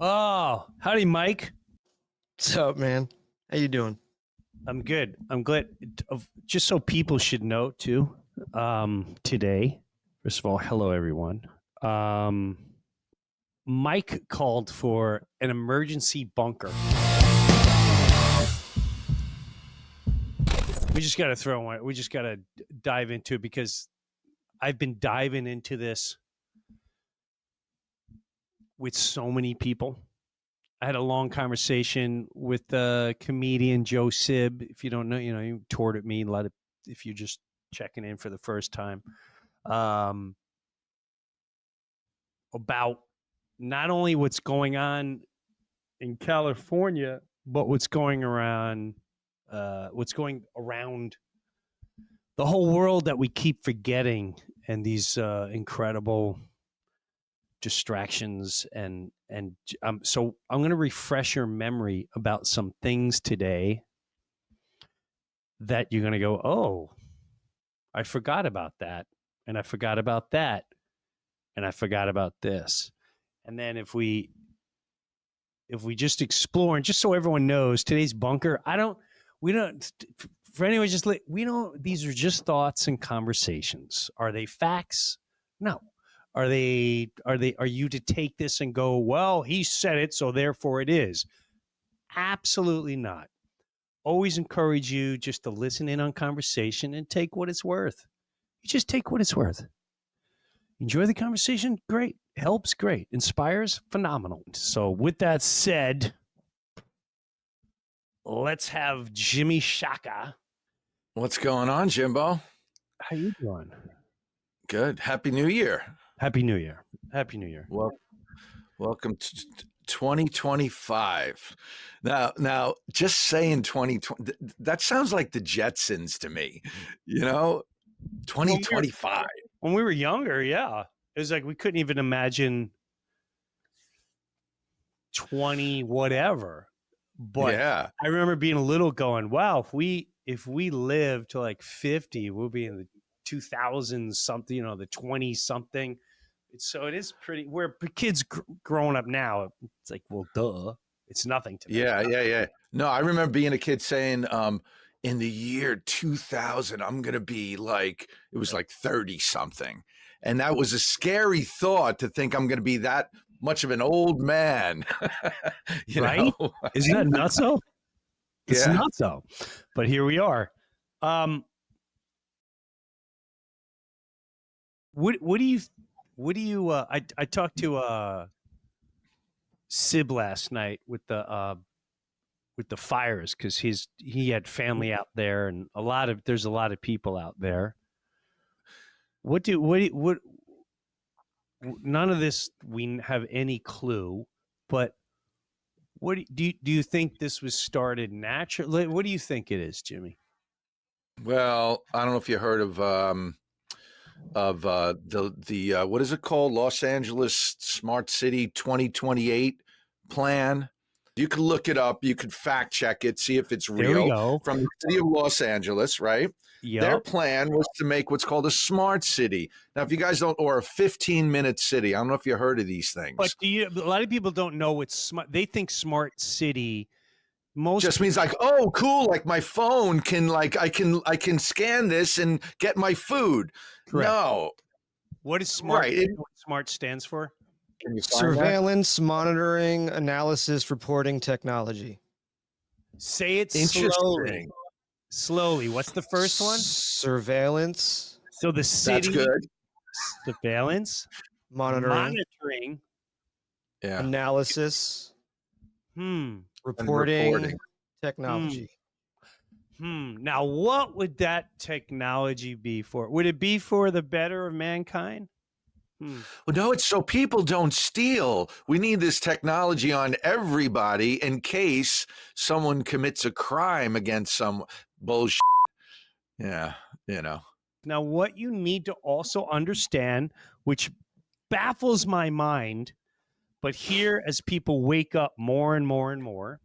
Oh, howdy, Mike. What's up, man? How you doing? I'm good. I'm glad. Just so people should know too. Today, first of all, hello everyone. Mike called for an emergency bunker. We just got to throw one. We just got to dive into it because I've been diving into this with so many people. I had a long conversation with the comedian Joe Sib. If you don't know, he toured at me. If you're just checking in for the first time, about not only what's going on in California, but what's going around the whole world that we keep forgetting, and these incredible distractions so I'm going to refresh your memory about some things today that you're going to go, oh, I forgot about that, and I forgot about that, and I forgot about this. And then if we just explore, and just so everyone knows, today's bunker, for anyone, these are just thoughts and conversations. Are they facts? No. Are you to take this and go, well, he said it, so therefore it is? Absolutely not. Always encourage you just to listen in on conversation and take what it's worth. You just take what it's worth. Enjoy the conversation? Great. Helps? Great. Inspires? Phenomenal. So with that said, let's have Jimmy Shaka. What's going on, Jimbo? How you doing? Good. Happy New Year. Happy New Year. Happy New Year. Well, welcome to 2025. Now, just saying 2020, that sounds like the Jetsons to me. 2025. When we were younger, yeah. It was like we couldn't even imagine 20 whatever. But yeah. I remember being a little going, wow, if we live to like 50, we'll be in the 2000s something, the 20 something. So it is pretty, where kids growing up now, it's like, well, duh, it's nothing to me. Yeah. No, I remember being a kid saying, in the year 2000, I'm going to be like, it was like 30 something. And that was a scary thought, to think I'm going to be that much of an old man. Right? Isn't that nutso? It's nutso. But here we are. What do you I talked to Sib last night with the fires, because he had family out there, and there's a lot of people out there. What none of this we have any clue, but what do you think this was started naturally? What do you think it is, Jimmy? Well, I don't know if you heard of the what is it called? Los Angeles Smart City 2028 plan. You could look it up. You could fact check it, see if it's real. There we go. From the city of Los Angeles, right? Yep. Their plan was to make what's called a smart city. Now, if you guys don't, or a 15-minute city, I don't know if you heard of these things. But a lot of people don't know what smart. They think smart city just means like, oh, cool, like my phone can, like, I can scan this and get my food. Correct. No. What is smart? Right. What smart stands for? Surveillance, monitoring, analysis, reporting technology. Say it slowly. Slowly. What's the first one? Surveillance. So the city. That's good. Surveillance. Monitoring. Yeah. Analysis. Reporting. Technology. Now, what would that technology be for? Would it be for the better of mankind? Well, no, it's so people don't steal. We need this technology on everybody in case someone commits a crime against some bullshit. Yeah, Now, what you need to also understand, which baffles my mind, but here as people wake up more and more and more,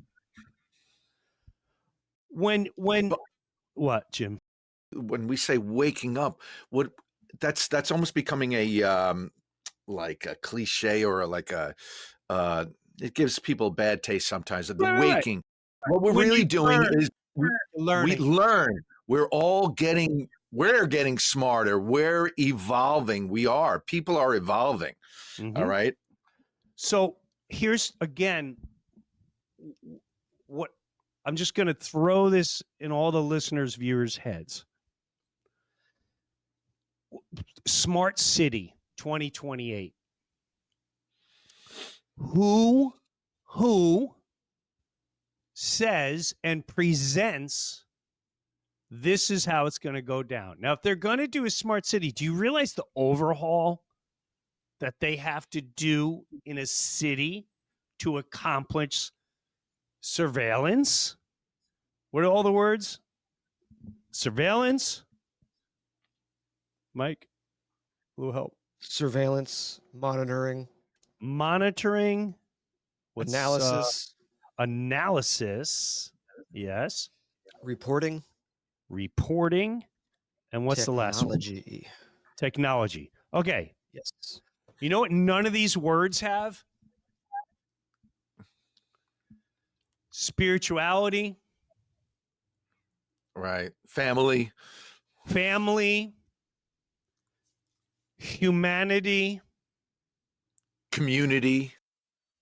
what, Jim? When we say waking up, that's almost becoming a like a cliche, or like a it gives people bad taste sometimes of the Right. waking. What we're When really you doing learn, is we learning. learn. We're getting smarter. We're evolving. We are. People are evolving. All right. So here's again what I'm just going to throw this in all the listeners, viewers' heads. Smart City 2028. Who says and presents this is how it's going to go down? Now, if they're going to do a smart city, do you realize the overhaul that they have to do in a city to accomplish surveillance? What are all the words? Surveillance? Mike, a little help. Surveillance, monitoring, What's analysis, analysis? Yes. reporting, and what's the last one? Technology. Okay. Yes. You know what none of these words have? Spirituality. Right. Family. Humanity.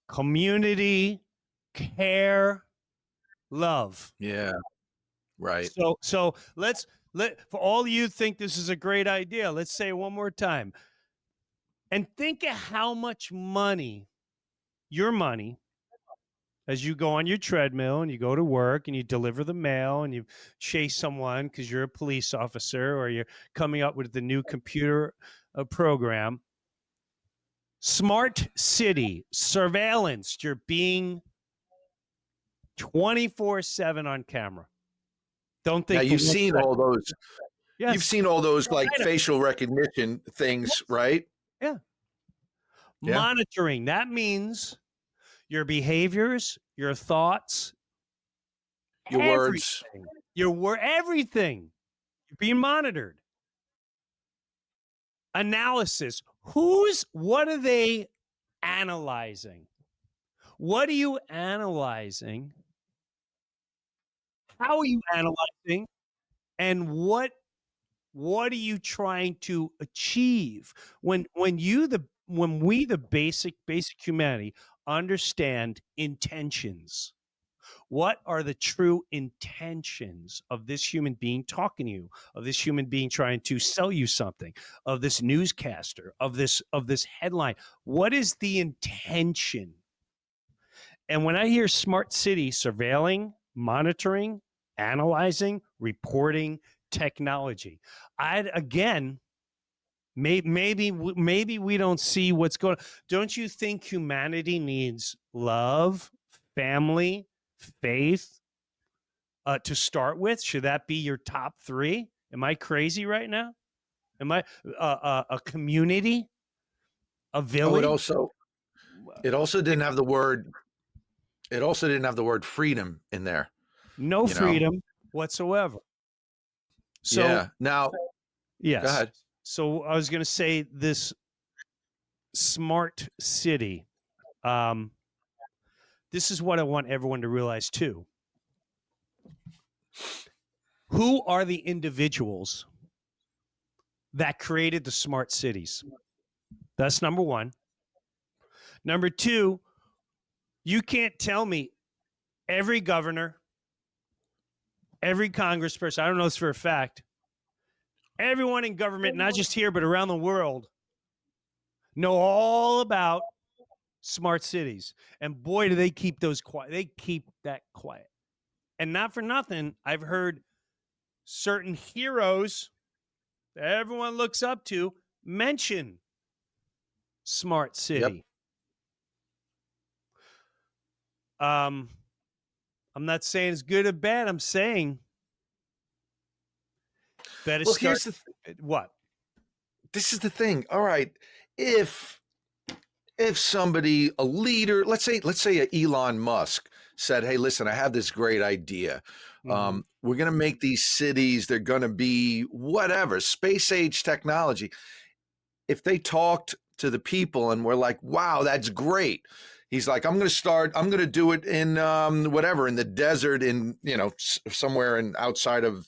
Community. Care. Love. Yeah. Right. So let for all you think this is a great idea, let's say it one more time. And think of how much money, your money, as you go on your treadmill and you go to work and you deliver the mail and you chase someone because you're a police officer or you're coming up with the new computer program. Smart city surveillance. You're being 24/7 on camera. Don't think now you've seen all those. Yes. You've seen all those like facial recognition things, right? Yeah. Monitoring. That means your behaviors, your thoughts, your words, everything. You're being monitored. Analysis. What are they analyzing? What are you analyzing? How are you analyzing? And what are you trying to achieve? When we the basic humanity understand intentions. What are the true intentions of this human being talking to you, of this human being trying to sell you something, of this newscaster, of this headline? What is the intention? And when I hear smart city, surveilling, monitoring, analyzing, reporting, technology, maybe we don't see what's going on. Don't you think humanity needs love, family, faith to start with? Should that be your top three? Am I crazy right now? Am I a community, a village? It also didn't have the word. It also didn't have the word freedom in there. No freedom whatsoever. So yeah. Now, yes. Go ahead. So I was going to say this smart city. This is what I want everyone to realize too. Who are the individuals that created the smart cities? That's number one. Number two, you can't tell me every governor, every congressperson, I don't know this for a fact, everyone in government, not just here, but around the world, know all about smart cities. And boy, do they keep those quiet. They keep that quiet. And not for nothing, I've heard certain heroes that everyone looks up to mention smart city. Yep. I'm not saying it's good or bad. I'm saying better start. What? This is the thing. All right. If somebody, a leader, let's say a Elon Musk said, hey, listen, I have this great idea. We're going to make these cities. They're going to be whatever, space age technology. If they talked to the people and were like, wow, that's great. He's like, I'm going to do it in whatever, in the desert, in, somewhere in outside of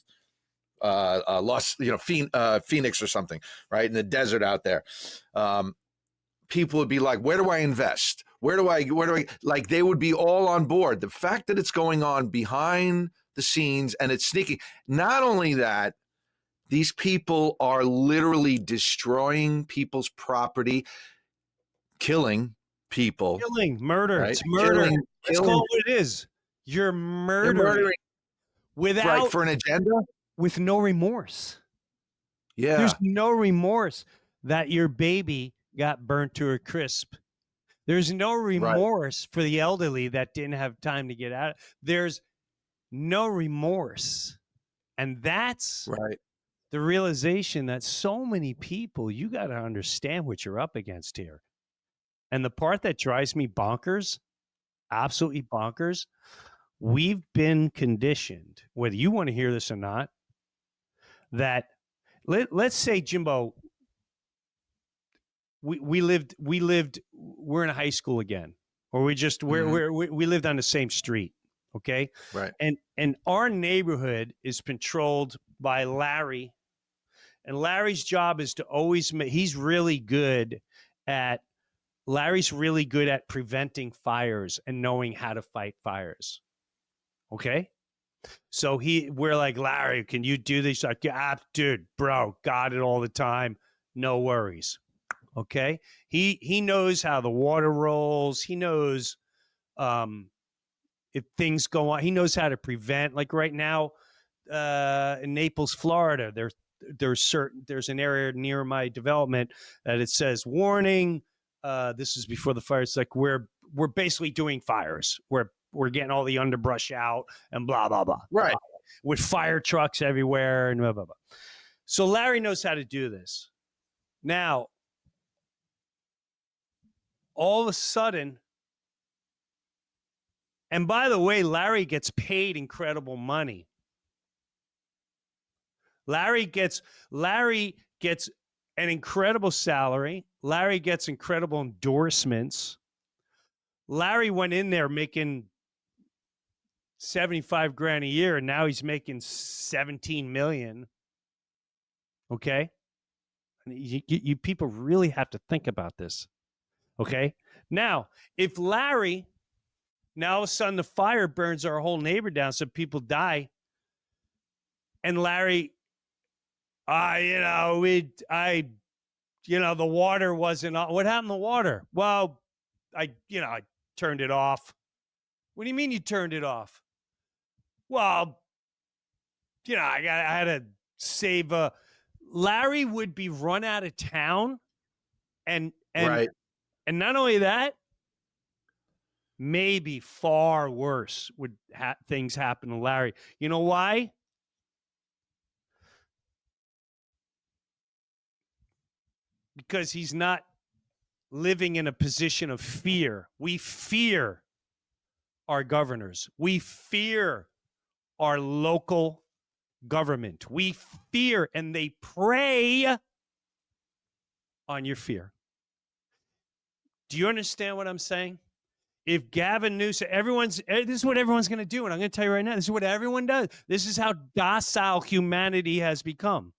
Phoenix or something, right? In the desert out there. People would be like, where do I invest? Where do I, like, they would be all on board. The fact that it's going on behind the scenes and it's sneaking. Not only that, these people are literally destroying people's property, killing people. Murder. Right? It's murder. Let's call Killing. it what it is. You're They're murdering murdering without, for an agenda. with no remorse. Yeah. There's no remorse that your baby got burnt to a crisp. There's no remorse for the elderly that didn't have time to get out. There's no remorse. And that's Right. the realization that so many people, you got to understand what you're up against here. And the part that drives me bonkers, absolutely bonkers, we've been conditioned, whether you want to hear this or not, that let's say, Jimbo, we're in a high school again, or we lived on the same street. Okay. Right. And our neighborhood is controlled by Larry, and Larry's job is to always Larry's really good at preventing fires and knowing how to fight fires. Okay. So we're like, Larry, can you do this? Like, yeah, dude, bro, got it all the time. No worries. Okay. He knows how the water rolls. He knows if things go on. He knows how to prevent. Like right now, in Naples, Florida, there's an area near my development that it says warning. This is before the fire. It's like we're basically doing fires. We're getting all the underbrush out and blah blah blah. Right. With fire trucks everywhere and blah blah blah. So Larry knows how to do this. Now, all of a sudden, and by the way, Larry gets paid incredible money. Larry gets an incredible salary. Larry gets incredible endorsements. Larry went in there making 75 grand a year, and now he's making 17 million. Okay. You people really have to think about this. Okay. Now, if Larry, now all of a sudden the fire burns our whole neighbor down, so people die, and Larry, the water wasn't on. What happened to the water? Well, I turned it off. What do you mean you turned it off? Well, I had to save Larry would be run out of town, and Right. and not only that, maybe far worse would things happen to Larry. You know why? Because he's not living in a position of fear. We fear our governors. We fear our local government. We fear, and they prey on your fear. Do you understand what I'm saying? If Gavin Newsom, this is what everyone's going to do. And I'm going to tell you right now, this is what everyone does. This is how docile humanity has become.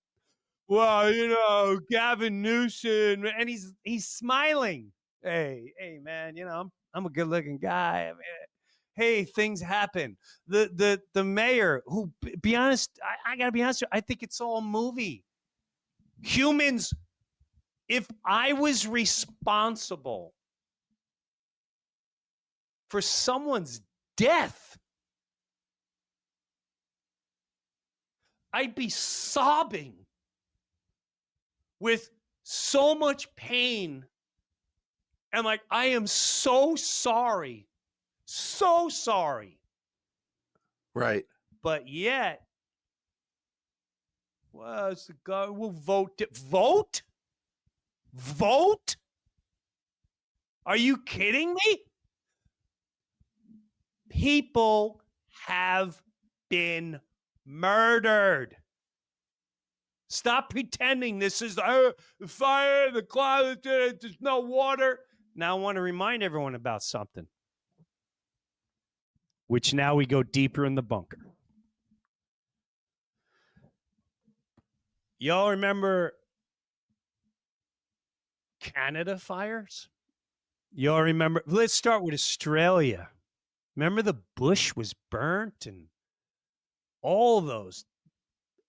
Well, Gavin Newsom, and he's smiling. Hey, man, I'm a good looking guy. I mean, hey, things happen. The mayor, who, be honest, I gotta be honest with you, I think it's all a movie. Humans, if I was responsible for someone's death, I'd be sobbing with so much pain. And like, I am so sorry. So sorry. Right. But yet, well, it's the guy. We'll vote. Vote? Vote? Are you kidding me? People have been murdered. Stop pretending this is the fire, the cloud, there's no water. Now I want to remind everyone about something, which now we go deeper in the bunker. Y'all remember Canada fires? Y'all remember? Let's start with Australia. Remember the bush was burnt and all those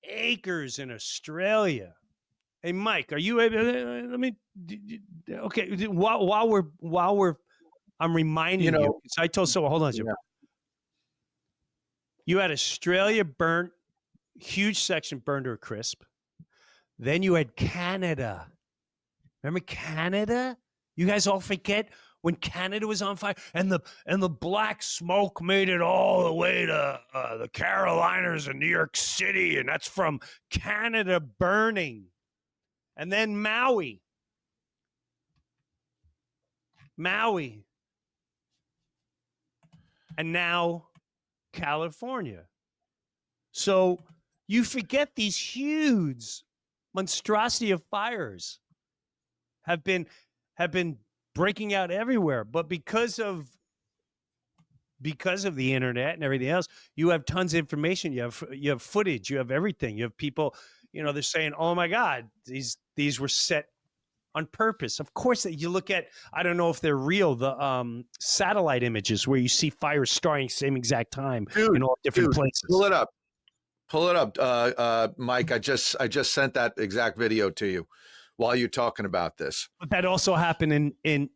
acres in Australia. Hey, Mike, are you able? Let me. Okay, while we're, I'm reminding you, because I told someone, hold on, Jim. Yeah. You had Australia burnt, huge section burned to a crisp. Then you had Canada. Remember Canada? You guys all forget when Canada was on fire and the black smoke made it all the way to the Carolinas and New York City, and that's from Canada burning. And then Maui. And now California. So you forget these huge monstrosity of fires have been breaking out everywhere, but because of the internet and everything else, you have tons of information. You have footage. You have everything. You have people. They're saying, "Oh my God, these were set on purpose." Of course, you look at. I don't know if they're real. The satellite images where you see fires starting same exact time in all different places. Pull it up, Mike. I just sent that exact video to you while you're talking about this. But that also happened in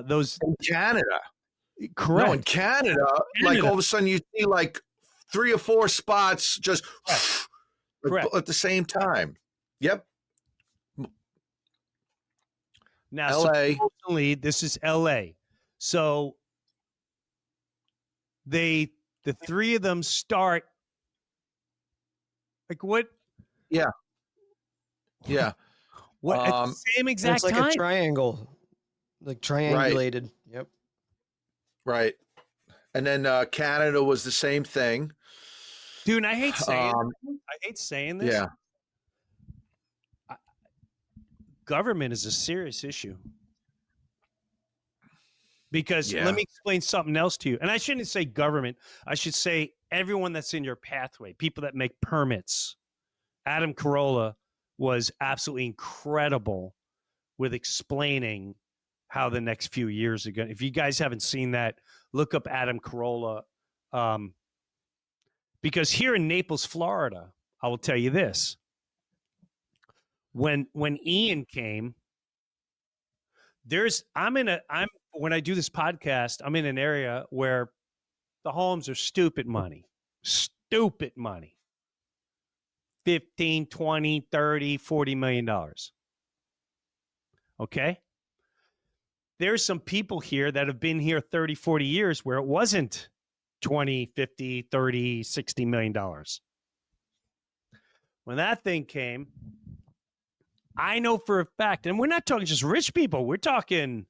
those in Canada. Correct. No, in Canada, like all of a sudden you see like 3 or 4 spots just Correct. at the same time. Yep. Now, LA. Supposedly, this is LA. So the 3 of them start like what? Yeah. Yeah. What at the same exact it's like time? a triangle, like triangulated. Right. Yep. Right. And then Canada was the same thing. Dude, and I hate saying this. Yeah. Government is a serious issue. Because Yeah. let me explain something else to you. And I shouldn't say government. I should say everyone that's in your pathway, people that make permits. Adam Carolla was absolutely incredible with explaining how the next few years are going. If you guys haven't seen that, look up Adam Carolla. Because here in Naples, Florida, I will tell you this. When Ian came, when I do this podcast, I'm in an area where the homes are stupid money. 15, 20, 30, $40 million. Okay? There's some people here that have been here 30, 40 years where it wasn't 20, 50, 30, $60 million. When that thing came, I know for a fact, and we're not talking just rich people, we're talking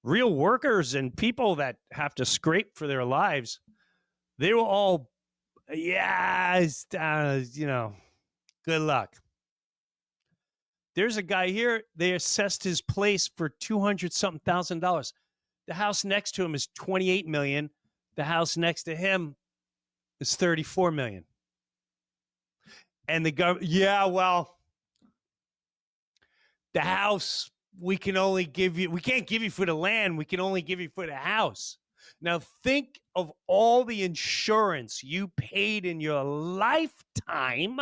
real workers and people that have to scrape for their lives. They were all, good luck. There's a guy here, they assessed his place for $200-something thousand. The house next to him is $28 million. The house next to him is $34 million. And the government, the house, we can't give you for the land, we can only give you for the house. Now think of all the insurance you paid in your lifetime.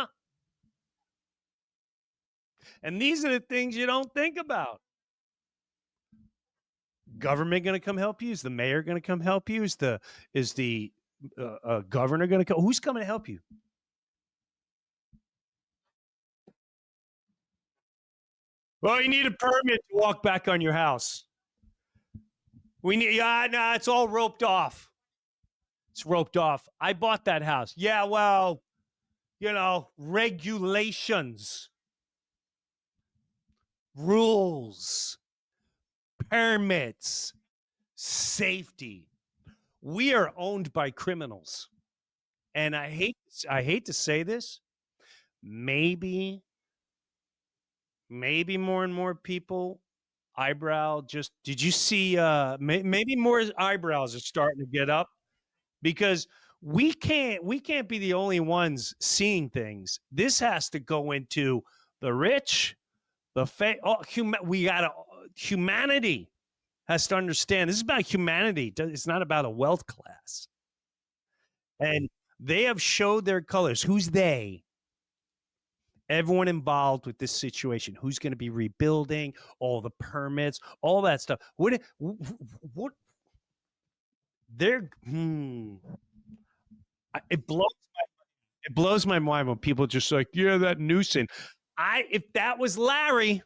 And these are the things you don't think about. Government going to come help you? Is the mayor going to come help you? Is the governor going to come? Who's coming to help you? Well, you need a permit to walk back on your house. It's all roped off. It's roped off. I bought that house. Yeah, well, regulations, rules, permits, safety. We are owned by criminals. And I hate to say this. Maybe more and more people, eyebrow just did you see maybe more eyebrows are starting to get up because we can't be the only ones seeing things. This has to go into the rich, the humanity has to understand this is about humanity. It's not about a wealth class. And they have showed their colors. Who's they? Everyone involved with this situation. Who's going to be rebuilding, all the permits, all that stuff. What they're it blows my mind when people just like, yeah, that Newsom. If that was Larry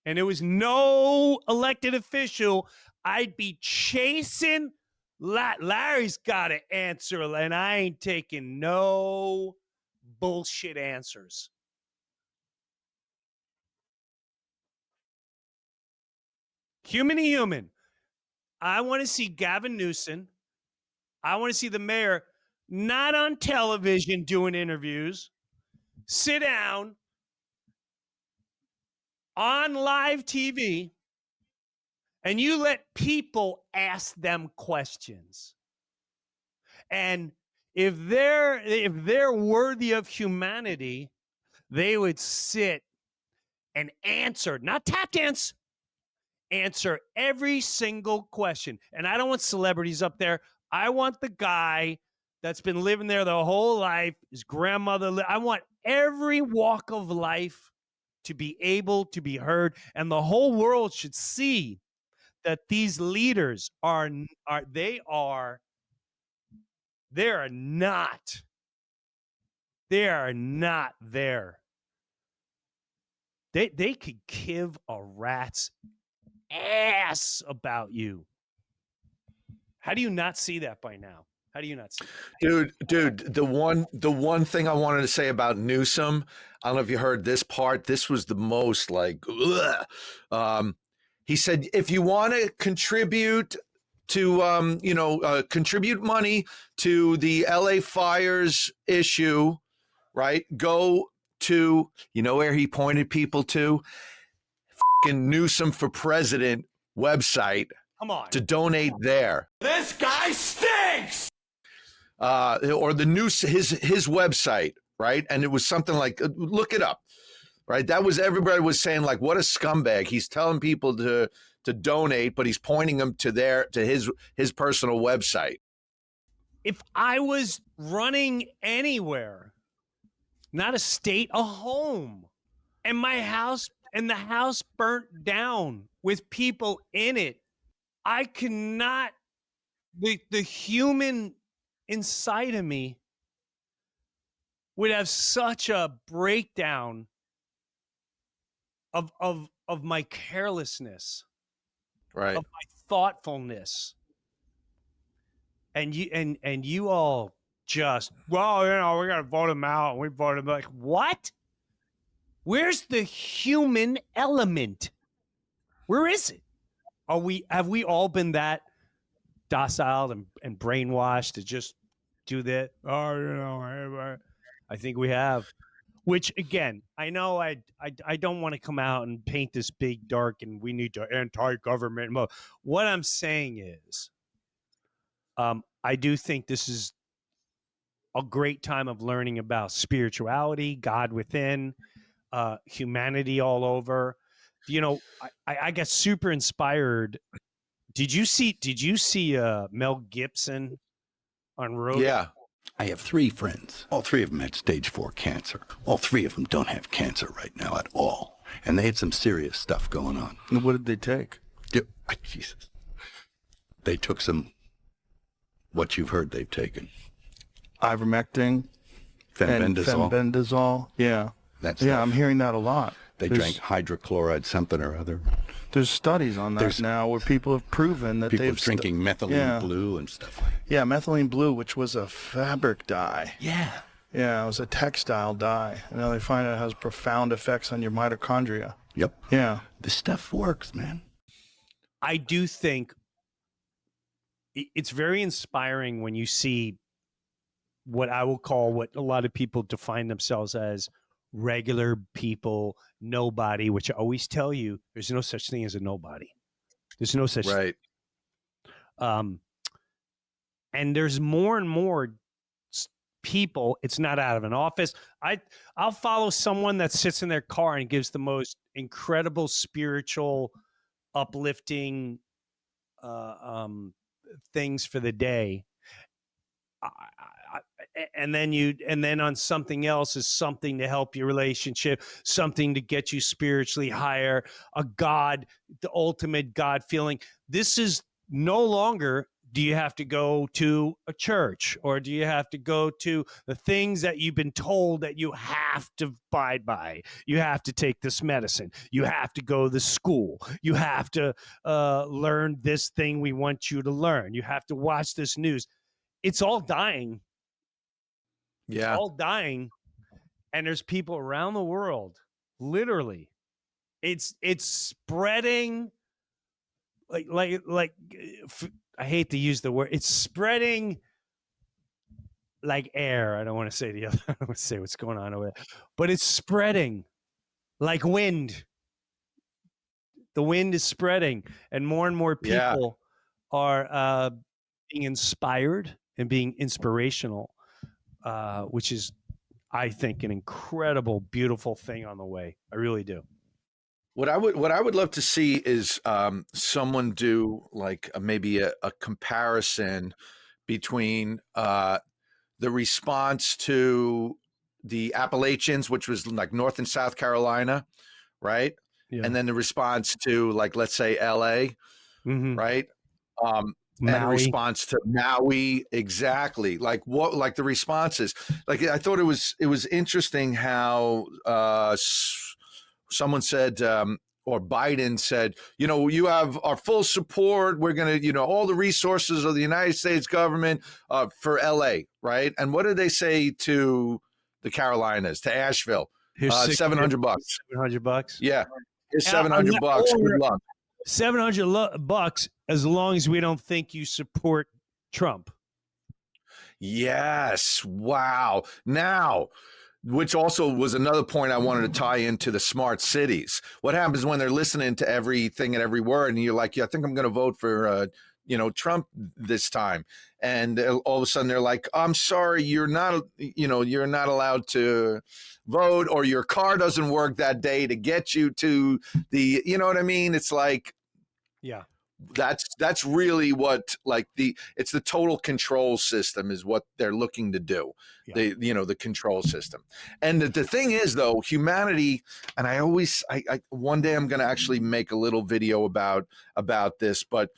and it was no elected official, I'd be chasing Larry's got to answer, and I ain't taking no bullshit answers. Human to human. I want to see Gavin Newsom. I want to see the mayor not on television doing interviews. Sit down on live TV and you let people ask them questions. And if they're worthy of humanity, they would sit and answer, not tap dance, answer every single question. And I don't want celebrities up there. I want the guy that's been living there the whole life, his grandmother. I want every walk of life to be able to be heard. And the whole world should see that these leaders are not there. They could give a rat's ass about you. How do you not see that by now? How do you not see that? Dude, the one thing I wanted to say about Newsom, I don't know if you heard this part. This was the most like, he said, if you want to contribute to, contribute money to the LA fires issue, right? Go to, where he pointed people to? Fucking Newsom for President website. Come on. To donate there. This guy stinks! Or the news, his website, right? And it was something like, look it up, right? That was, everybody was saying like, what a scumbag. He's telling people to donate, but he's pointing them to his personal website. If I was running anywhere, not a state, a home, and the house burnt down with people in it, I cannot, the human inside of me would have such a breakdown of my carelessness, right, of my thoughtfulness, and you all just, well, we got to vote him out. We voted him. Like, what? Where's the human element? Where is it? Have we all been that docile and brainwashed to just do that? Oh, I think we have. Which again, I know I don't want to come out and paint this big dark and we need to anti-government mode. What I'm saying is, I do think this is a great time of learning about spirituality, God within, humanity all over. I got super inspired. Did you see Mel Gibson on Rogan? Yeah. I have 3 friends. All 3 of them had stage 4 cancer. All 3 of them don't have cancer right now at all. And they had some serious stuff going on. And what did they take? Jesus. They took some, what you've heard they've taken. Ivermectin. Fenbendazole. Fenbendazole. Yeah. I'm hearing that a lot. They drank hydrochloride something or other. There's studies on that now where people have proven that people drinking methylene blue and stuff like that. Yeah, methylene blue, which was a fabric dye. Yeah. Yeah, it was a textile dye. And now they find out it has profound effects on your mitochondria. Yep. Yeah. This stuff works, man. I do think it's very inspiring when you see what I will call, what a lot of people define themselves as, regular people, nobody, which I always tell you, there's no such thing as a nobody. There's no such Right. and there's more and more people. It's not out of an office. I'll follow someone that sits in their car and gives the most incredible spiritual, uplifting things for the day. And then on something else is something to help your relationship, something to get you spiritually higher, a God, the ultimate God feeling. This is no longer, do you have to go to a church, or do you have to go to the things that you've been told that you have to abide by? You have to take this medicine. You have to go to school. You have to learn this thing we want you to learn. You have to watch this news. It's all dying. Yeah. It's all dying. And there's people around the world, literally. It's spreading like I hate to use the word. It's spreading like air. I don't want to say the other. I don't want to say what's going on over there, but it's spreading like wind. The wind is spreading, and more people are being inspired and being inspirational, which is, I think, an incredible, beautiful thing on the way. I really do. What I would love to see is someone do like maybe a comparison between the response to the Appalachians, which was like North and South Carolina, right? Yeah. And then the response to, like, let's say LA, right? And the response to Maui, exactly. Like what, like the responses. Like I thought it was interesting how someone said, or Biden said, you know, you have our full support. We're going to, you know, all the resources of the United States government for LA, right? And what did they say to the Carolinas, to Asheville? Here's $700. $700. Yeah. Here's $700. Good luck. $700 as long as we don't think you support Trump. Yes. Wow. Now, which also was another point I wanted to tie into the smart cities. What happens when they're listening to everything and every word, and you're like, yeah, I think I'm going to vote for, you know, Trump this time. And all of a sudden they're like, I'm sorry, you're not, you know, you're not allowed to vote, or your car doesn't work that day to get you to the, you know what I mean? It's like, yeah, that's really what, like, it's the total control system is what they're looking to do. Yeah. The control system. And the thing is, though, humanity, and I one day I'm going to actually make a little video about this, but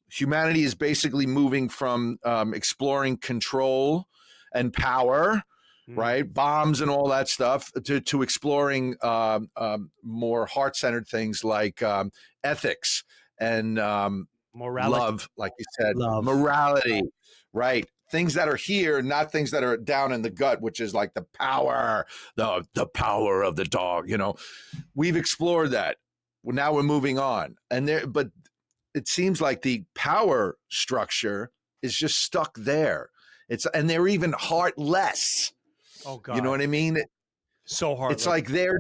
humanity is basically moving from exploring control and power, right? Bombs and all that stuff, to exploring more heart-centered things like ethics and morality, love, like you said, morality, right? Things that are here, not things that are down in the gut, which is like the power, the power of the dog. You know, we've explored that. Well, now we're moving on, but it seems like the power structure is just stuck there. And they're even heartless. Oh God, you know what I mean? So hard. It's like they're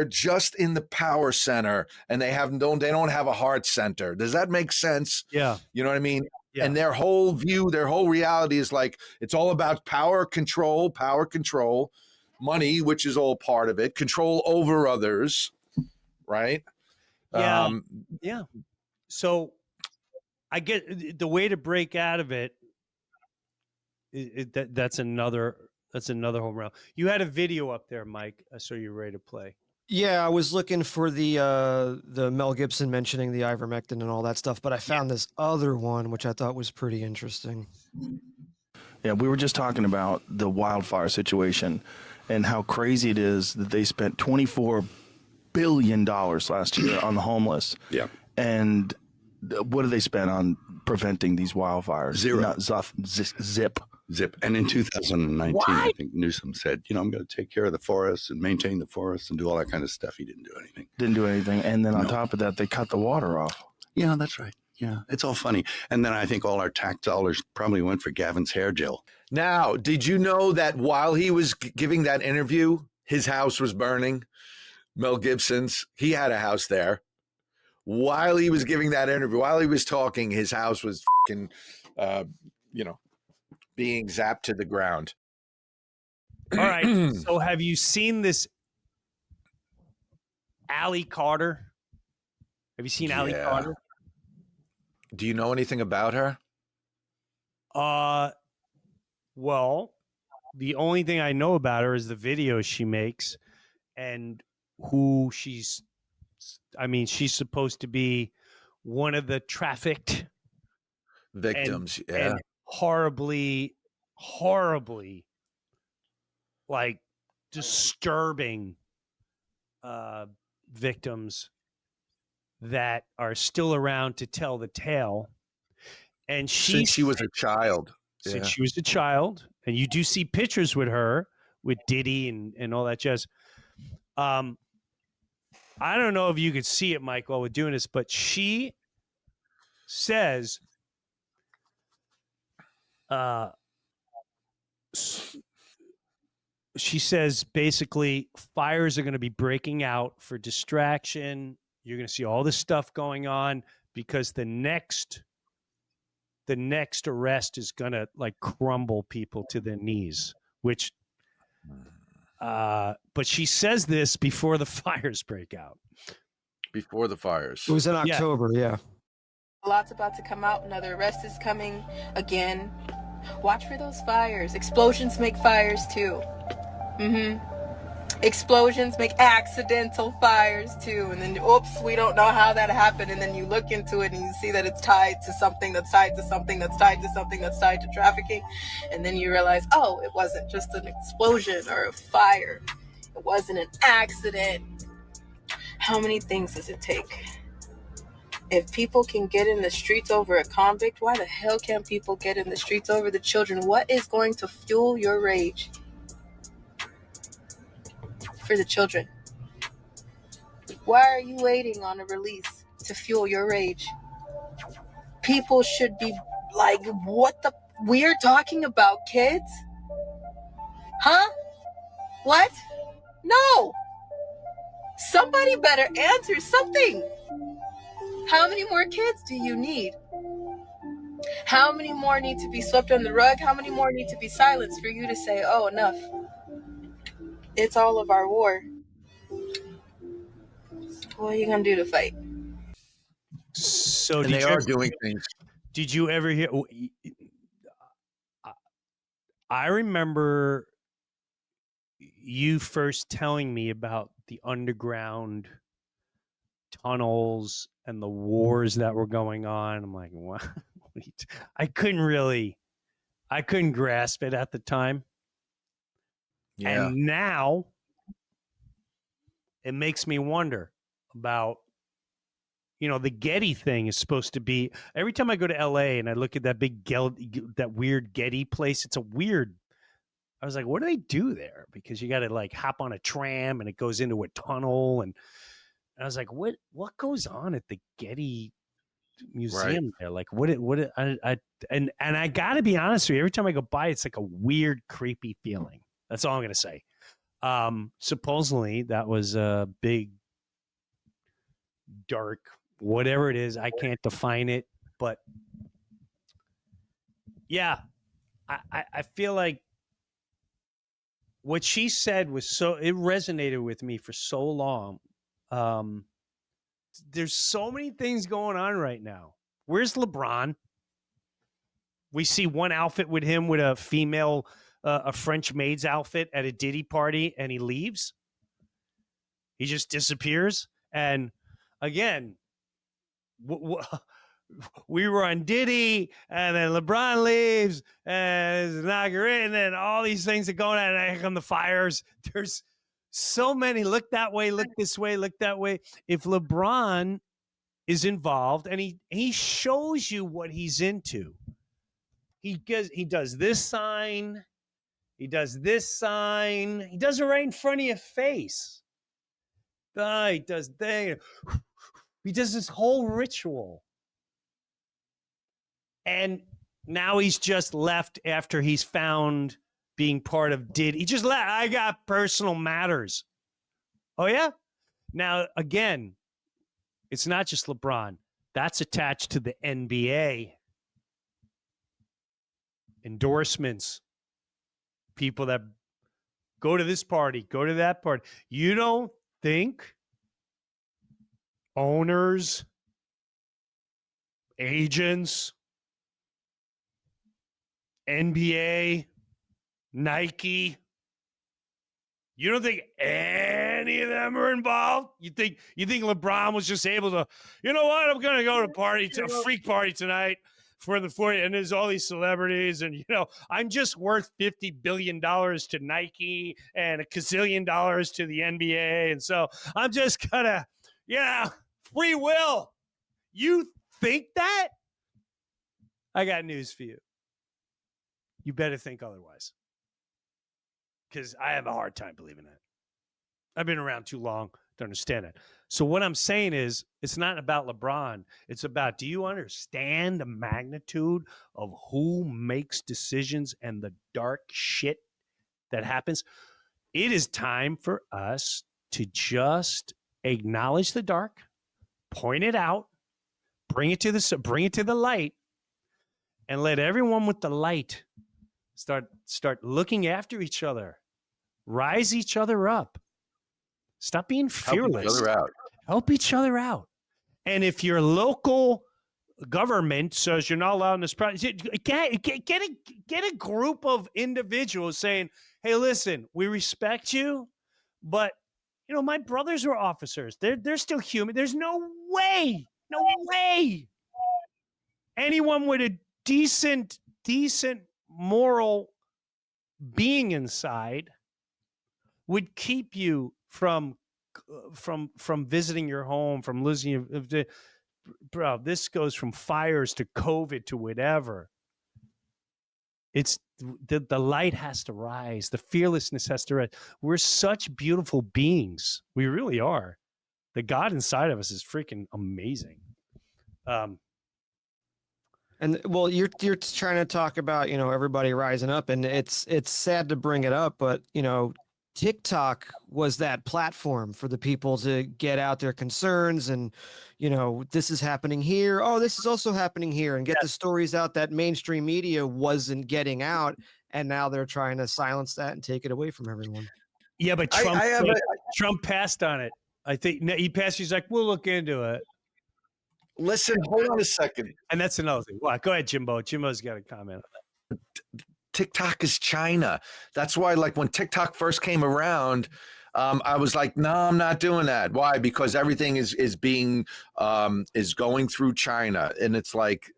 just in the power center, and they don't have a heart center. Does that make sense? Yeah. You know what I mean? Yeah. And their whole view, their whole reality is like, it's all about power control, money, which is all part of it, control over others, right? Yeah. Yeah. So I get the way to break out of it. That's another home run. You had a video up there, Mike. So you're ready to play. Yeah, I was looking for the Mel Gibson mentioning the ivermectin and all that stuff, but I found this other one which I thought was pretty interesting. Yeah, we were just talking about the wildfire situation and how crazy it is that they spent $24 billion last year on the homeless. Yeah. And what do they spend on preventing these wildfires? Zero. Zip. And in 2019, I think Newsom said, you know, I'm going to take care of the forests and maintain the forests and do all that kind of stuff. He didn't do anything. And then on top of that, they cut the water off. Yeah, that's right. Yeah, it's all funny. And then I think all our tax dollars probably went for Gavin's hair gel. Now, did you know that while he was giving that interview, his house was burning? Mel Gibson's, he had a house there. while he was giving that interview, while he was talking, his house was fucking, being zapped to the ground. All right. So have you seen this Allie Carter? Have you seen Allie Carter? Do you know anything about her? Well, the only thing I know about her is the videos she makes and who she's supposed to be one of the trafficked Victims, and horribly, like disturbing victims that are still around to tell the tale. And since she was a child. Since she was a child, and you do see pictures with her, with Diddy and all that jazz. I don't know if you could see it, Mike, while we're doing this, but she says, basically fires are going to be breaking out for distraction. You're going to see all this stuff going on because the next arrest is going to like crumble people to their knees, which but she says this before the fires break out. Before the fires. It was in October, yeah. A lot's about to come out. Another arrest is coming again. Watch for those fires. Explosions make fires too. Explosions make accidental fires too. And then, oops, we don't know how that happened. And then you look into it and you see that it's tied to something that's tied to something that's tied to something that's tied to trafficking. And then you realize, oh, it wasn't just an explosion or a fire. It wasn't an accident. How many things does it take? If people can get in the streets over a convict, why the hell can't people get in the streets over the children? What is going to fuel your rage for the children? Why are you waiting on a release to fuel your rage? People should be like, what the? We're talking about kids? Huh? What? No! Somebody better answer something. How many more kids do you need? How many more need to be swept under the rug? How many more need to be silenced for you to say, oh, enough? It's all of our war. What are you going to do to fight? So they are doing things. Did you ever hear? I remember you first telling me about the underground tunnels and the wars that were going on. I'm like, what? I couldn't grasp it at the time. Yeah. And now it makes me wonder about, the Getty thing is supposed to be, every time I go to LA and I look at that that weird Getty place, I was like, what do they do there? Because you got to like hop on a tram and it goes into a tunnel. And I was like, what goes on at the Getty Museum there? Like and I got to be honest with you, every time I go by, it's like a weird, creepy feeling. That's all I'm going to say. Supposedly that was a big, dark, whatever it is. I can't define it, but yeah, I feel like what she said was it resonated with me for so long. There's so many things going on right now. Where's LeBron? We see one outfit with him with a female, a French maid's outfit at a Diddy party, and he leaves. He just disappears. And again, we were on Diddy, and then LeBron leaves, and it's inaugurated, and then all these things are going on, and here come the fires. There's so many. Look that way, look this way, look that way. If LeBron is involved, and he shows you what he's into, he does this sign, he does this sign, he does it right in front of your face. He does that. He does this whole ritual. And now he's just left after he's found being part of Diddy. He just left. I got personal matters. Oh, yeah? Now, again, It's not just LeBron. That's attached to the NBA. Endorsements. People that go to this party, go to that party. You don't think owners, agents, NBA, Nike, you don't think any of them are involved? You think LeBron was just able to, you know what? I'm going to go to a freak party tonight for the 40, and there's all these celebrities, and I'm just worth $50 billion to Nike and $1 gazillion to the NBA, and so I'm just gonna, free will. You think that? I got news for you. You better think otherwise, because I have a hard time believing that. I've been around too long to understand it. So what I'm saying is, it's not about LeBron. It's about, do you understand the magnitude of who makes decisions and the dark shit that happens? It is time for us to just acknowledge the dark, point it out, bring it to the light, and let everyone with the light start looking after each other, rise each other up. Stop being fearless. Help each other out. And if your local government says you're not allowed in this project, get a group of individuals saying, "Hey, listen, we respect you, but my brothers were officers. They're still human. There's no way anyone with a decent moral being inside would keep you from visiting your home, from losing your, bro. This goes from fires to COVID to whatever. It's the light has to rise. The fearlessness has to rise. We're such beautiful beings. We really are. The God inside of us is freaking amazing. And well, you're trying to talk about, everybody rising up, and it's sad to bring it up, but TikTok was that platform for the people to get out their concerns and, this is happening here. Oh, this is also happening here, and get the stories out that mainstream media wasn't getting out. And now they're trying to silence that and take it away from everyone. Yeah, but Trump passed on it. I think he passed. He's like, we'll look into it. Listen, hold on a second. And that's another thing. Well, go ahead, Jimbo. Jimbo's got a comment on that. TikTok is China. That's why, when TikTok first came around, I was like, no, I'm not doing that. Why? Because everything is going through China, and it's like,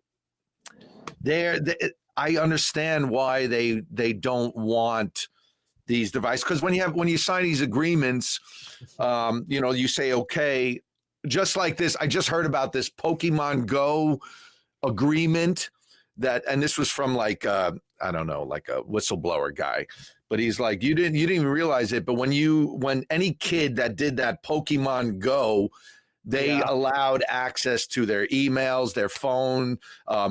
I understand why they don't want these devices, because when you sign these agreements, you say, okay, just like this. I just heard about this Pokemon Go agreement and this was from I don't know, like a whistleblower guy, but he's like, you didn't even realize it, but when any kid that did that Pokemon Go, they allowed access to their emails, their phone,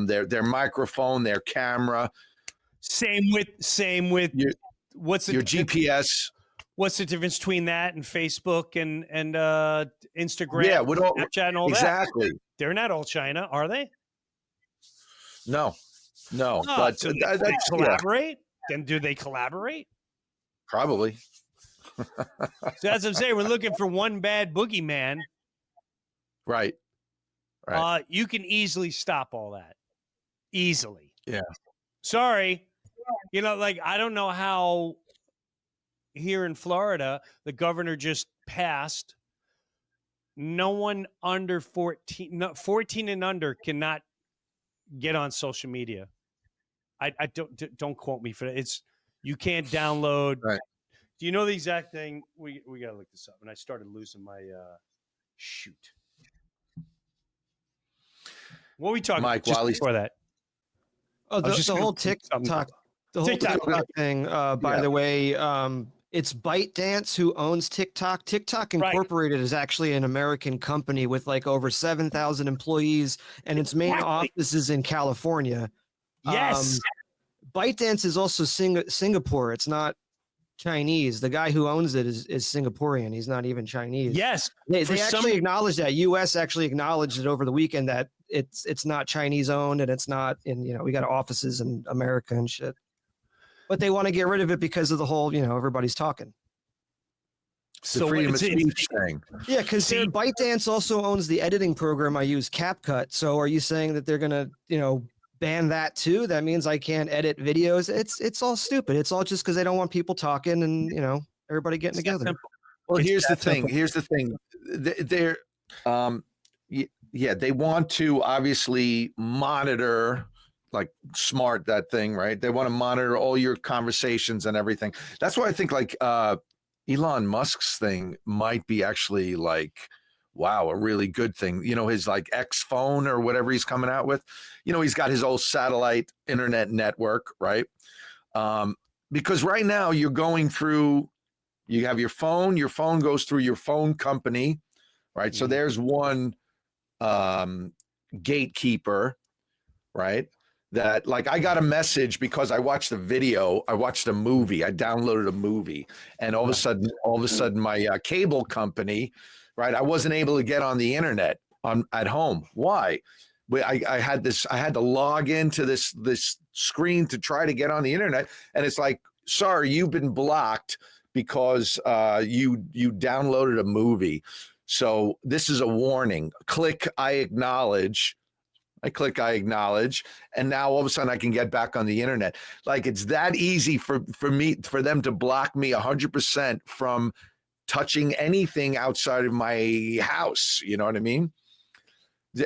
their microphone, their camera. Same with what's your GPS. What's the difference between that and Facebook and Instagram? Yeah, Snapchat and all exactly. That? They're not all China, are they? No. Oh, but so they collaborate? Then do they collaborate? Probably. So that's what I'm saying. We're looking for one bad boogeyman. Right. You can easily stop all that. Easily. Yeah. Sorry. I don't know how here in Florida, the governor just passed. No one under 14 and under cannot get on social media. I don't quote me for that. It's, you can't download. Right. Do you know the exact thing? We got to look this up. And I started losing my shoot. What are we talking Mike, about before that? Oh, the whole TikTok thing, by the way, it's ByteDance who owns TikTok. TikTok Incorporated is actually an American company with over 7,000 employees, and its main office is in California. Yes. ByteDance is also Singapore. It's not Chinese. The guy who owns it is Singaporean. He's not even Chinese. Yes. They For actually acknowledged that. U.S. actually acknowledged it over the weekend that it's not Chinese owned and it's not in, we got offices in America and shit. But they want to get rid of it because of the whole, everybody's talking. The freedom of speech thing. Yeah, because ByteDance also owns the editing program I use, CapCut. So are you saying that they're going to, ban that too? That means I can't edit videos. It's all stupid. It's all just because they don't want people talking and, everybody getting together. Well, here's the thing. They're, they want to obviously monitor, like smart that thing, right? They want to monitor all your conversations and everything. That's why I think like Elon Musk's thing might be actually like, wow, a really good thing. His like X phone or whatever he's coming out with, he's got his old satellite internet network, right? Because right now you're going through, you have your phone goes through your phone company, right? So there's one gatekeeper, right? That like I got a message because I watched a video, I watched a movie, I downloaded a movie, and all of a sudden my cable company, right? I wasn't able to get on the internet at home. Why? I had to log into this screen to try to get on the internet, and it's like, sorry, you've been blocked because you downloaded a movie. So this is a warning. Click I acknowledge. I click I acknowledge, and now all of a sudden I can get back on the internet. Like it's that easy for them to block me 100% from touching anything outside of my house. You know what I mean?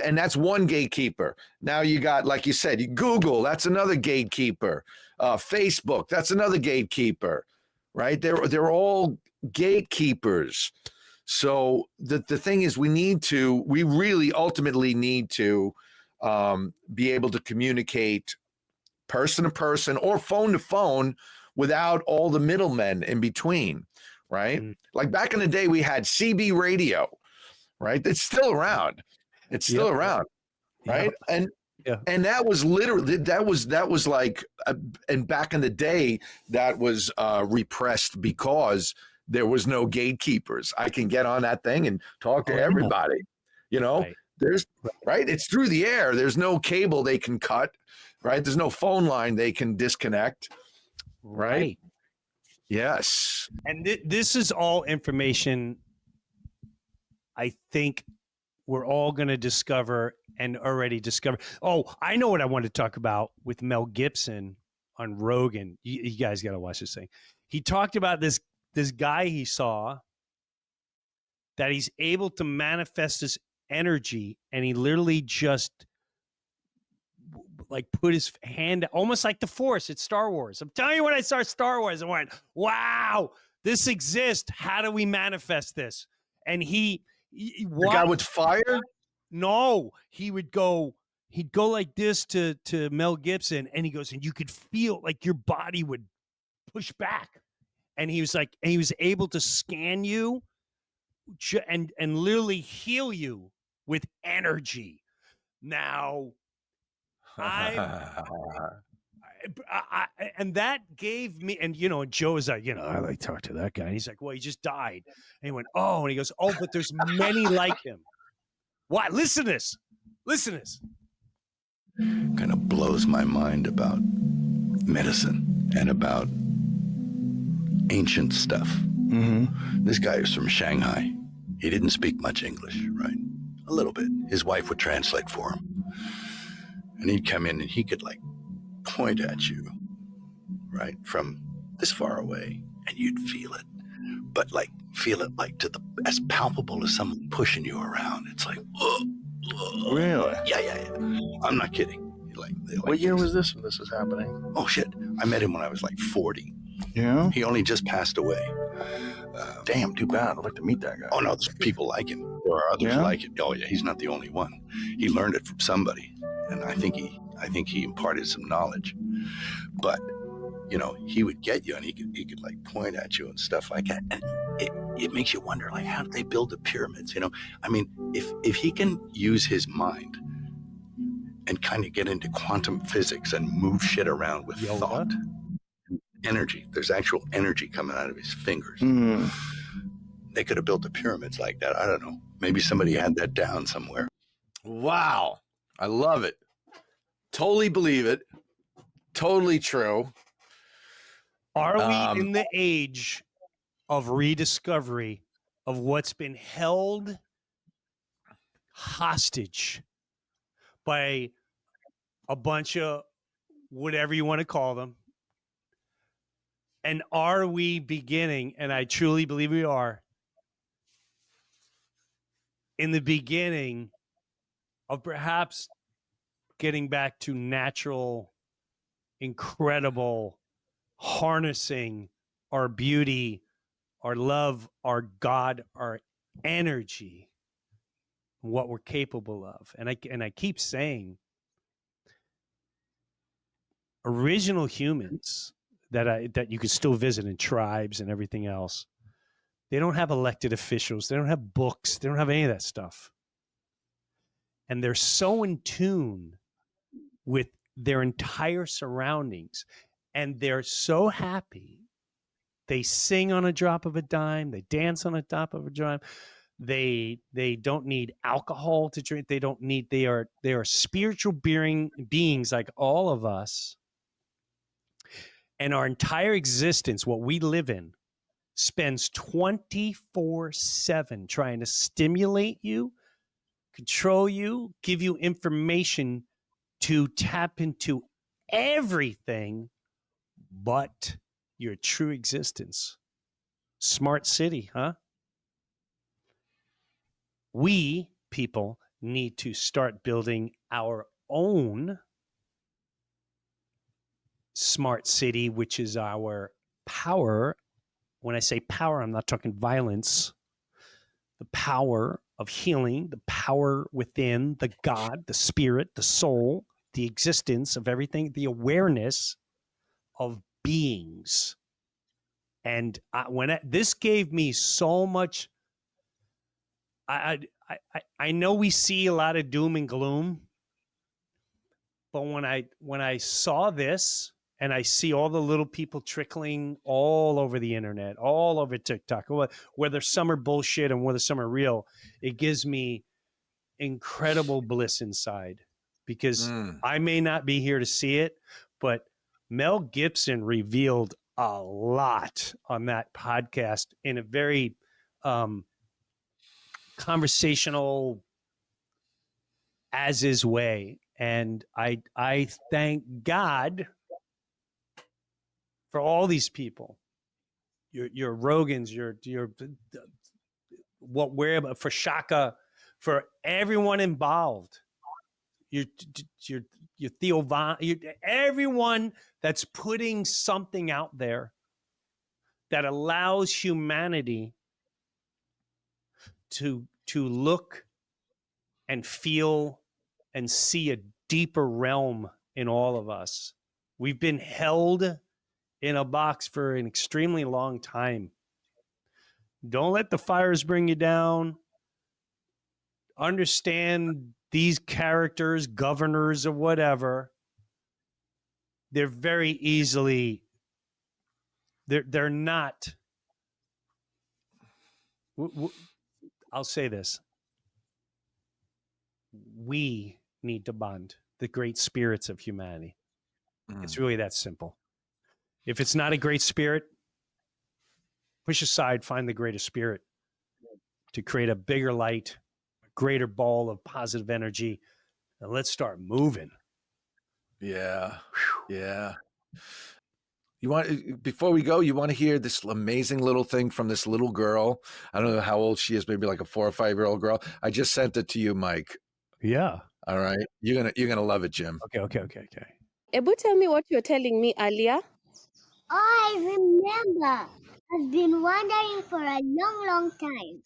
And that's one gatekeeper. Now you got, like you said, Google, that's another gatekeeper. Facebook, that's another gatekeeper, right? They're all gatekeepers. So the thing is, we really ultimately need to be able to communicate person to person or phone to phone without all the middlemen in between, right? Like back in the day, we had CB radio, right? It's still around. It's still around, right? And that was literally that was like, and back in the day, that was repressed because there was no gatekeepers. I can get on that thing and talk to everybody, Right. There's right. It's through the air. There's no cable they can cut, right? There's no phone line they can disconnect, right? Yes. And this is all information I think we're all going to discover and already discover. Oh, I know what I want to talk about with Mel Gibson on Rogan. You guys got to watch this thing. He talked about this guy he saw that he's able to manifest this energy, and he literally just like put his hand, almost like the Force. It's Star Wars. I'm telling you, when I saw Star Wars, I went, wow, this exists. How do we manifest this? And the guy with fire? No, he'd go like this to Mel Gibson, and he goes, and you could feel like your body would push back. And he was like, and he was able to scan you and literally heal you with energy. Now, and that gave me, and Joe was like, I like to talk to that guy. And he's like, well, he just died. And he went, oh, and he goes, oh, but there's many like him. What? Listen to this. Listen to this. Kind of blows my mind about medicine and about ancient stuff. Mm-hmm. This guy is from Shanghai. He didn't speak much English, right? A little bit. His wife would translate for him. And he'd come in and he could like point at you, right? From this far away, and you'd feel it. But like, feel it like as palpable as someone pushing you around. It's like, Really? Yeah. I'm not kidding. What year was this when this was happening? Oh, shit. I met him when I was like 40. Yeah? He only just passed away. Damn, too bad. I'd like to meet that guy. Oh, no, there's people like him. There are others like it. Oh, yeah, he's not the only one. He learned it from somebody, and I think he imparted some knowledge. But, he would get you, and he could like point at you and stuff like that. And it makes you wonder, like, how did they build the pyramids? I mean, if he can use his mind and kind of get into quantum physics and move shit around with thought energy. There's actual energy coming out of his fingers. They could have built the pyramids like that. I don't know. Maybe somebody had that down somewhere. Wow. I love it. Totally believe it. Totally true. Are we in the age of rediscovery of what's been held hostage by a bunch of whatever you want to call them? And are we beginning, and I truly believe we are, in the beginning of perhaps getting back to natural, incredible, harnessing our beauty, our love, our God, our energy, what we're capable of? And I keep saying, original humans that you could still visit in tribes and everything else, they don't have elected officials, they don't have books, they don't have any of that stuff. And they're so in tune with their entire surroundings, and they're so happy. They sing on a drop of a dime, they dance on a drop of a dime. They don't need alcohol to drink. They are spiritual beings like all of us. And our entire existence, what we live in, spends 24/7 trying to stimulate you, control you, give you information to tap into everything but your true existence. Smart city, huh? We people need to start building our own smart city, which is our power. When I say power, I'm not talking violence. The power of healing, the power within, the God, the spirit, the soul, the existence of everything, the awareness of beings. And this gave me so much. I know we see a lot of doom and gloom, but when I saw this, and I see all the little people trickling all over the internet, all over TikTok, whether some are bullshit and whether some are real, it gives me incredible bliss inside, because I may not be here to see it, but Mel Gibson revealed a lot on that podcast in a very conversational, as is way. And I thank God for all these people, your Rogans, your what we're for Shaka, for everyone involved, your Theo Von, everyone that's putting something out there that allows humanity to look and feel and see a deeper realm in all of us. We've been held in a box for an extremely long time. Don't let the fires bring you down. Understand these characters, governors or whatever, they're very easily, they're not, I'll say this. We need to bond the great spirits of humanity. It's really that simple. If it's not a great spirit, push aside, find the greatest spirit to create a bigger light, a greater ball of positive energy, and let's start moving. Yeah. Yeah. Before we go, you want to hear this amazing little thing from this little girl? I don't know how old she is, maybe like a 4 or 5 year old girl. I just sent it to you, Mike. Yeah. All right. You're gonna love it, Jim. Okay. Able, tell me what you're telling me earlier. I remember. I've been wondering for a long, long time.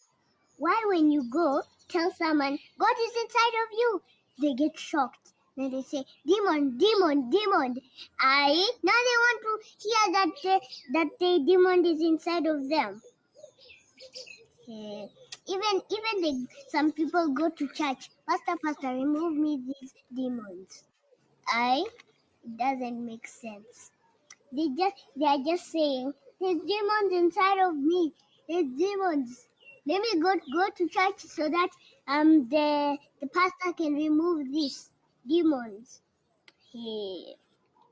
Why when you go tell someone God is inside of you, they get shocked. Then they say, demon, demon, demon. Now they want to hear that the demon is inside of them. Even some people go to church. Pastor, remove me these demons. It doesn't make sense. They are just saying, "There's demons inside of me. There's demons. Let me go to church so that the pastor can remove these demons." Hey.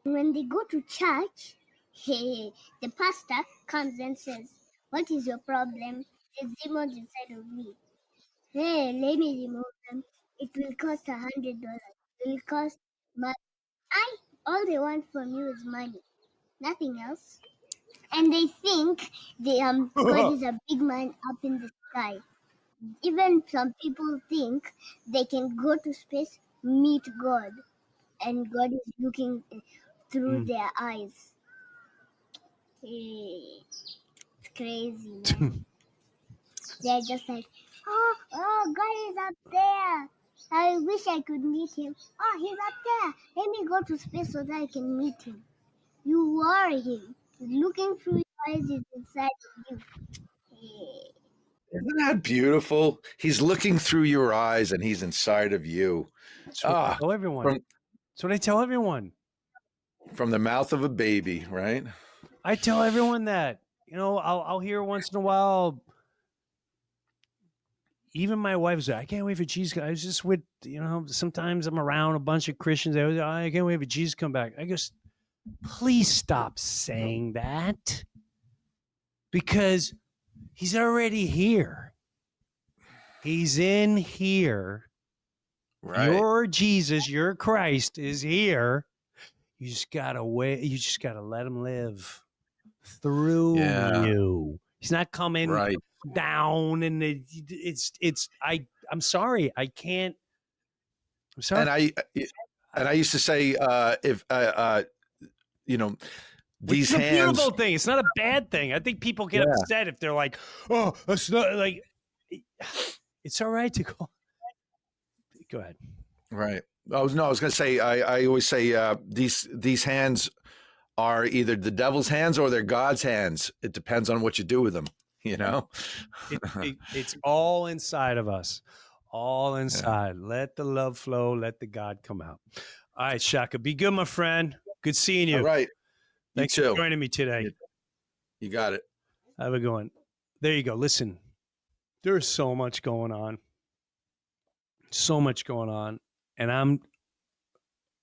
When they go to church, hey, the pastor comes and says, "What is your problem? There's demons inside of me. Hey, let me remove them. It will cost $100. It will cost money. All they want from you is money, nothing else." And they think God is a big man up in the sky. Even some people think they can go to space, meet God, and God is looking through their eyes. Hey, it's crazy, man. They're just like, oh, God is up there. I wish I could meet him. Oh, he's up there. Let me go to space so that I can meet him. You are him. Looking through your eyes is inside of you. Hey. Isn't that beautiful? He's looking through your eyes and he's inside of you. That's what I Ah, tell everyone. from That's what I tell everyone. from the mouth of a baby, right? I tell everyone that. I'll hear once in a while. Even my wife's like, I can't wait for Jesus. I was just with, sometimes I'm around a bunch of Christians. I can't wait for Jesus to come back. I guess, please stop saying that, because he's already here. He's in here. Right. Your Jesus, your Christ is here. You just gotta wait. You just gotta let him live through you. He's not coming Right. down, and I'm sorry, I can't. I'm sorry. And I used to say, if these It's a hands. beautiful thing. It's not a bad thing. I think people get upset if they're like, "Oh, it's not like." It's all right to go. Go ahead. Right. I was going to say. I always say these hands are either the devil's hands or they're God's hands. It depends on what you do with them. It's all inside of us. All inside. Yeah. Let the love flow. Let the God come out. All right, Shaka. Be good, my friend. Good seeing you. All right. Thanks for joining me today. You got it. Have a good one. There you go. Listen, there's so much going on. So much going on. And I'm,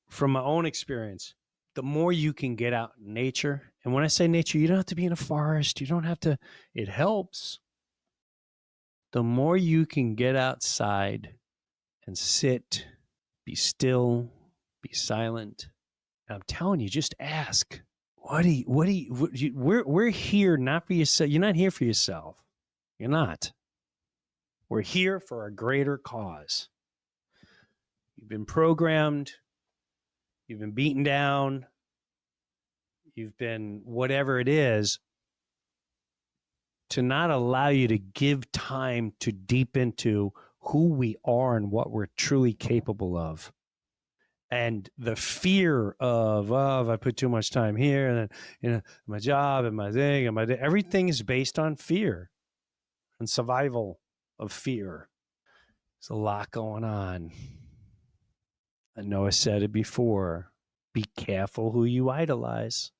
from my own experience, the more you can get out in nature, and when I say nature, you don't have to be in a forest. You don't have to, it helps. The more you can get outside and sit, be still, be silent. And I'm telling you, just ask. We're here not for yourself. You're not here for yourself. You're not. We're here for a greater cause. You've been programmed. You've been beaten down. You've been whatever it is, to not allow you to give time to deep into who we are and what we're truly capable of. And the fear of if I put too much time here, and then my job and my thing and everything is based on fear and survival of fear. There's a lot going on. I know I said it before. Be careful who you idolize.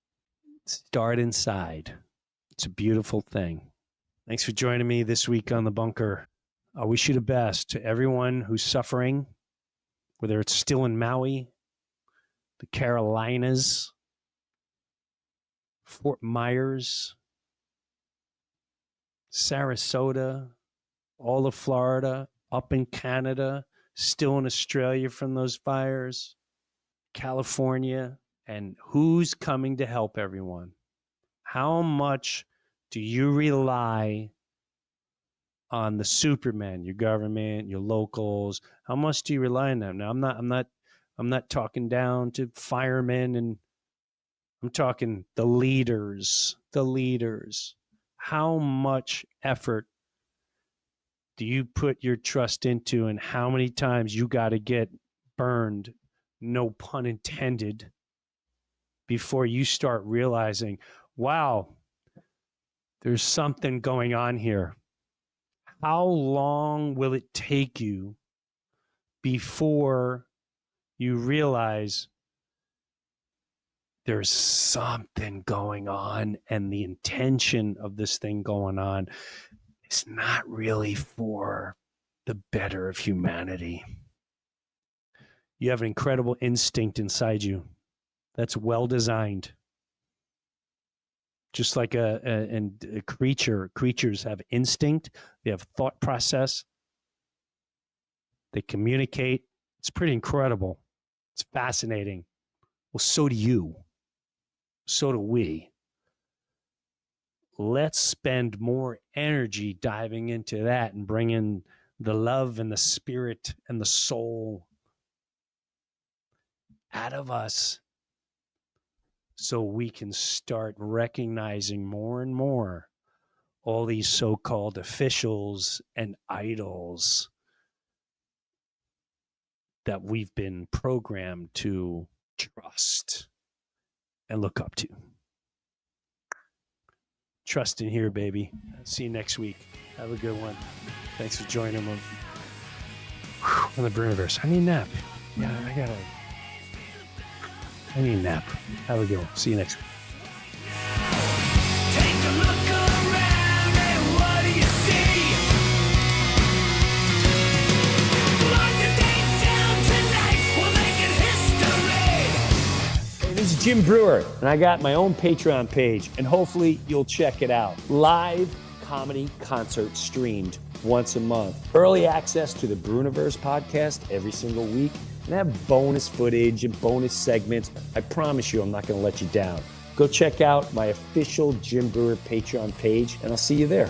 Start inside. It's a beautiful thing. Thanks for joining me this week on The Bunker. I wish you the best to everyone who's suffering, whether it's still in Maui, the Carolinas, Fort Myers, Sarasota, all of Florida, up in Canada, still in Australia from those fires, California, and who's coming to help everyone? How much do you rely on the supermen, your government, your locals? How much do you rely on them? Now, I'm not talking down to firemen, and I'm talking the leaders. How much effort do you put your trust into, and how many times you got to get burned, no pun intended, before you start realizing, wow, there's something going on here? How long will it take you before you realize there's something going on, and the intention of this thing going on is not really for the better of humanity. You have an incredible instinct inside you that's well designed. Just like a creatures have instinct, they have thought process, they communicate. It's pretty incredible. It's fascinating. Well, so do you. So do we. Let's spend more energy diving into that and bringing the love and the spirit and the soul out of us so we can start recognizing more and more all these so-called officials and idols that we've been programmed to trust and look up to. Trust in here, baby. See you next week. Have a good one. Thanks for joining me on the Bruniverse. I need a nap. Yeah, I need a nap. Have a good one. See you next week. Take a look around and what do you see? Lock the date down tonight, we're making history. Hey, this is Jim Breuer, and I got my own Patreon page, and hopefully you'll check it out. Live comedy concert streamed once a month. Early access to the Bruniverse podcast every single week, and have bonus footage and bonus segments. I promise you I'm not going to let you down. Go check out my official Jim Breuer Patreon page, and I'll see you there.